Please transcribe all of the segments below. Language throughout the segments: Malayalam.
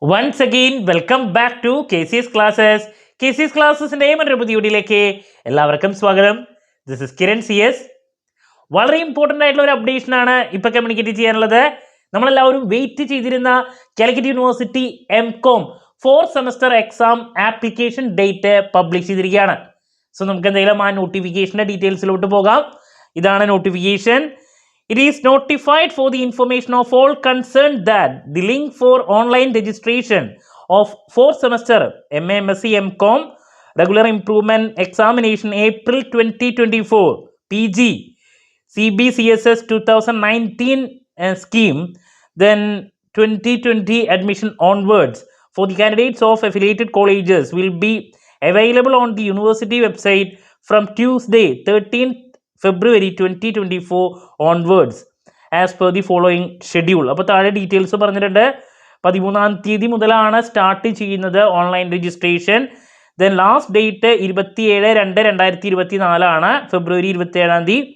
Once again, welcome back to KCS Classes. KCS Classes-ന്റെ മറ്റൊരു പുതിയ വീഡിയോയിലേക്ക് എല്ലാവർക്കും സ്വാഗതം. This is Kiran CS. വളരെ ഇമ്പോർട്ടൻ്റ് ആയിട്ടുള്ള ഒരു അപ്ഡേഷൻ ആണ് ഇപ്പോൾ കമ്മ്യൂണിക്കേറ്റ് ചെയ്യാനുള്ളത്. നമ്മളെല്ലാവരും വെയിറ്റ് ചെയ്തിരുന്ന Calicut university MCOM 4th semester exam application date publish ചെയ്തിരിക്കുകയാണ്. സോ നമുക്ക് എന്തെങ്കിലും ആ നോട്ടിഫിക്കേഷൻ്റെ ഡീറ്റെയിൽസിലോട്ട് പോകാം. ഇതാണ് notification. It is notified for the information of all concerned that the link for online registration of 4th semester MA MSc MCOM regular improvement examination April 2024 PG CBCSS 2019 scheme then 2020 admission onwards for the candidates of affiliated colleges will be available on the university website from Tuesday 13th February 2024 onwards as per the following schedule. അപ്പോൾ താഴെ ഡീറ്റെയിൽസ് പറഞ്ഞിട്ടുണ്ട്. 13-ാം തീയതി മുതലാണ് സ്റ്റാർട്ട് ചെയ്യുന്നത് online registration. Then last date 27/2/2024 ആണ്, ഫെബ്രുവരി 27-ാം തീയതി.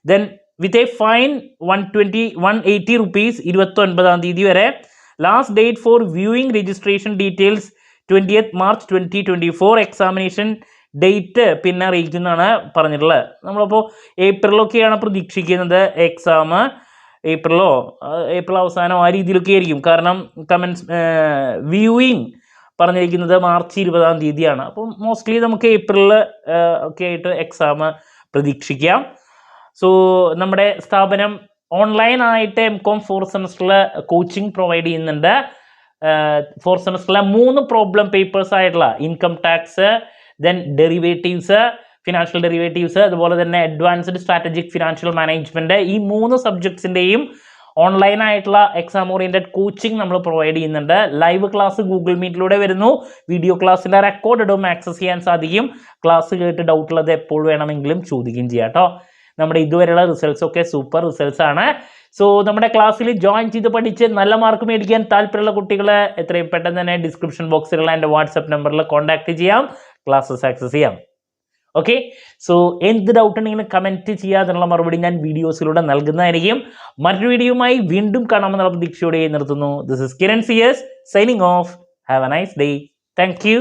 Then with a fine 180 rupees 29-ാം തീയതി വരെ. Last date for viewing registration details 20th March 2024. Examination date പിന്നെ അറിയിക്കുന്നതാണ് പറഞ്ഞിട്ടുള്ളത്. നമ്മളിപ്പോൾ ഏപ്രിലൊക്കെയാണ് പ്രതീക്ഷിക്കുന്നത് എക്സാം. ഏപ്രിൽ അവസാനം ആ രീതിയിലൊക്കെ ആയിരിക്കും. കാരണം വ്യൂയിങ് പറഞ്ഞിരിക്കുന്നത് മാർച്ച് 20-ാം തീയതിയാണ്. അപ്പം മോസ്റ്റ്ലി നമുക്ക് ഏപ്രിലിൽ ഒക്കെ ആയിട്ട് എക്സാം പ്രതീക്ഷിക്കാം. സോ നമ്മുടെ സ്ഥാപനം ഓൺലൈനായിട്ട് MCOM 4th സെമസ്റ്ററിൽ കോച്ചിങ് പ്രൊവൈഡ് ചെയ്യുന്നുണ്ട്. 4th സെമസ്റ്ററിലെ 3 പ്രോബ്ലം പേപ്പേഴ്സ് ആയിട്ടുള്ള income tax, then derivatives, financial derivatives, അതുപോലെ തന്നെ അഡ്വാൻസ്ഡ് സ്ട്രാറ്റജിക് ഫിനാൻഷ്യൽ മാനേജ്മെൻറ്റ്, ഈ 3 സബ്ജക്ട്സിൻ്റെയും ഓൺലൈനായിട്ടുള്ള എക്സാം ഓറിയൻറ്റഡ് കോച്ചിങ് നമ്മൾ പ്രൊവൈഡ് ചെയ്യുന്നുണ്ട്. ലൈവ് ക്ലാസ് ഗൂഗിൾ മീറ്റിലൂടെ വരുന്നു. വീഡിയോ ക്ലാസ്സിൻ്റെ റെക്കോർഡും ആക്സസ് ചെയ്യാൻ സാധിക്കും. ക്ലാസ് കേട്ട് ഡൗട്ടുള്ളത് എപ്പോൾ വേണമെങ്കിലും ചോദിക്കുകയും ചെയ്യാം കേട്ടോ. നമ്മുടെ ഇതുവരെയുള്ള റിസൾട്ട്സ് ഒക്കെ സൂപ്പർ റിസൾട്ട്സ് ആണ്. സോ നമ്മുടെ ക്ലാസ്സിൽ ജോയിൻ ചെയ്ത് പഠിച്ച് നല്ല മാർക്ക് മേടിക്കാൻ താല്പര്യമുള്ള കുട്ടികൾ എത്രയും പെട്ടെന്ന് തന്നെ ഡിസ്ക്രിപ്ഷൻ ബോക്സിലുള്ള എൻ്റെ വാട്സപ്പ് നമ്പറിൽ കോൺടാക്ട് ചെയ്യാം, ക്ലാസ്സസ് ആക്സസ് ചെയ്യാം. ഓക്കെ, സോ എന്ത് ഡൗട്ട് ഉണ്ടെങ്കിലും കമൻറ്റ് ചെയ്യുക. അതിനുള്ള മറുപടി ഞാൻ വീഡിയോസിലൂടെ നൽകുന്നതായിരിക്കും. മറ്റൊരു വീഡിയോയുമായി വീണ്ടും കാണാമെന്നുള്ള പ്രതീക്ഷയോടെ നിർത്തുന്നു. This is Kiran CS signing off. Have a nice day. Thank U.